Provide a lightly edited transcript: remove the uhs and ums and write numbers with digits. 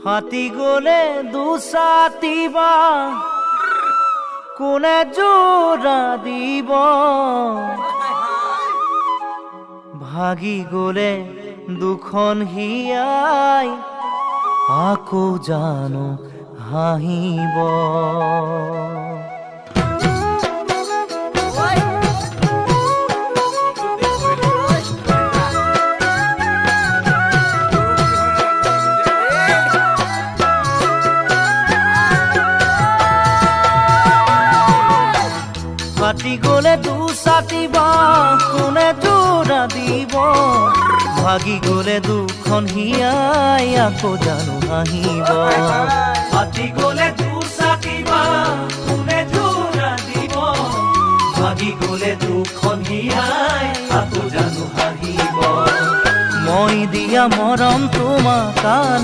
হাতি গলে দুসাতিবা কোনে জোড়া দিব ভাগি গলে দুখন হিয়াই আকৌ জানো হাঁহিব। হাতি গলে দুসাতিবা কোনে জোড়া দিব ভাগি গলে দুখন হিয়াই আকৌ জানো হাঁহিব। হাতি গলে দুসাতিবা কোনে জোড়া দিব ভাগি গলে দুখন হিয়াই আকৌ জানো হাঁহিব। মই দিয়া মৰম তোমাক